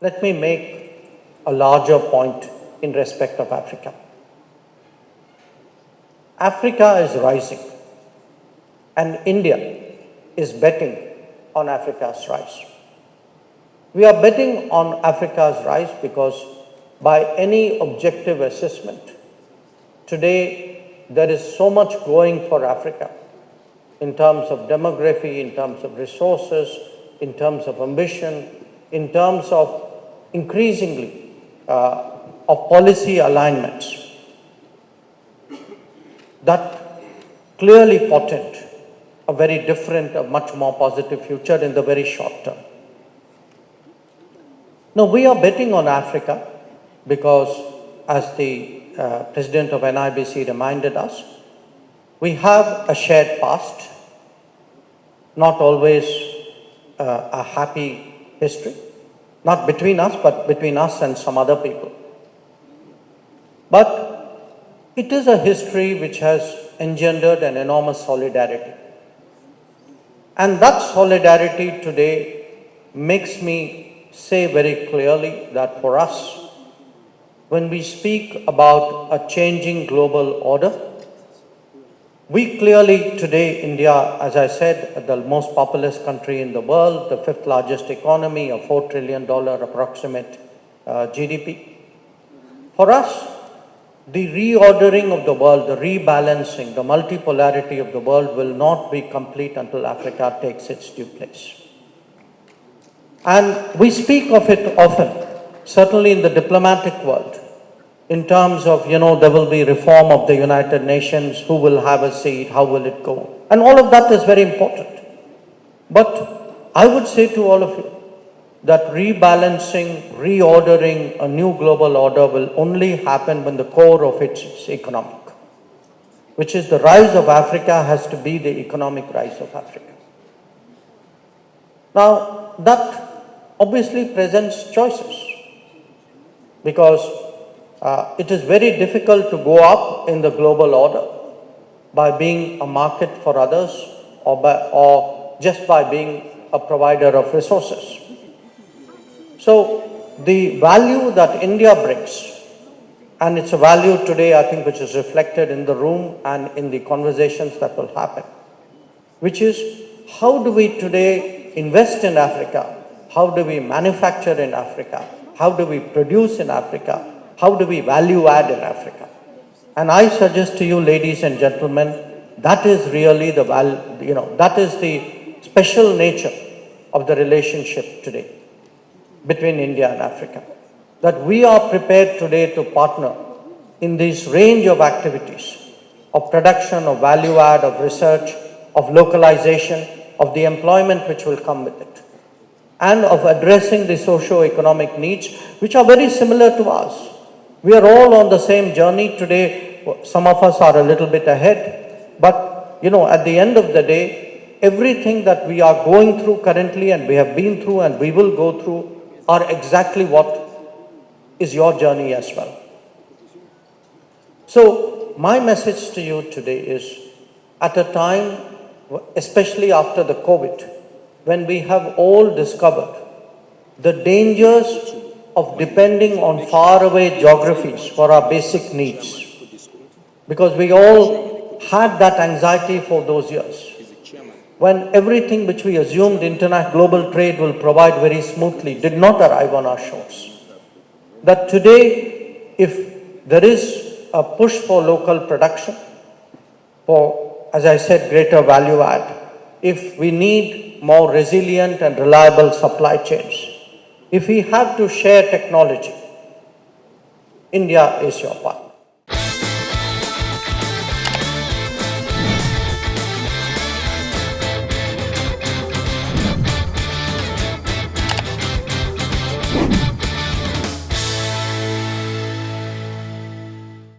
let me make a larger point in respect of Africa. Africa is rising, and India is betting on Africa's rise. We are betting on Africa's rise because by any objective assessment, today there is so much going for Africa in terms of demography, in terms of resources, in terms of ambition, in terms of increasingly of policy alignments that clearly portend a very different, a much more positive future in the very short term. Now, we are betting on Africa because, as the President of NIBC reminded us, we have a shared past, not always a happy history, not between us, but between us and some other people. But it is a history which has engendered an enormous solidarity. And that solidarity today makes me say very clearly that for us, when we speak about a changing global order, we clearly today, India, as I said, the most populous country in the world, the fifth largest economy, a $4 trillion approximate GDP. For us, the reordering of the world, the rebalancing, the multipolarity of the world will not be complete until Africa takes its due place. And we speak of it often, certainly in the diplomatic world, in terms of, there will be reform of the United Nations, who will have a seat, how will it go? And all of that is very important. But I would say to all of you that rebalancing, reordering a new global order will only happen when the core of it is economic, which is the rise of Africa has to be the economic rise of Africa. Now, that obviously presents choices because it is very difficult to go up in the global order by being a market for others or just by being a provider of resources. So the value that India brings, and it's a value today, I think, which is reflected in the room and in the conversations that will happen, which is how do we today invest in Africa? How do we manufacture in Africa? How do we produce in Africa? How do we value add in Africa? And I suggest to you, ladies and gentlemen, that is really the that is the special nature of the relationship today between India and Africa. That we are prepared today to partner in this range of activities of production, of value add, of research, of localization, of the employment which will come with it, and of addressing the socio-economic needs which are very similar to us. We are all on the same journey today. Some of us are a little bit ahead, but at the end of the day, everything that we are going through currently and we have been through and we will go through are exactly what is your journey as well. So my message to you today is, at a time, especially after the COVID, when we have all discovered the dangers of depending on faraway geographies for our basic needs, because we all had that anxiety for those years, when everything which we assumed internet global trade will provide very smoothly did not arrive on our shores. That today, if there is a push for local production, for, as I said, greater value add, if we need more resilient and reliable supply chains, if we have to share technology, India is your partner.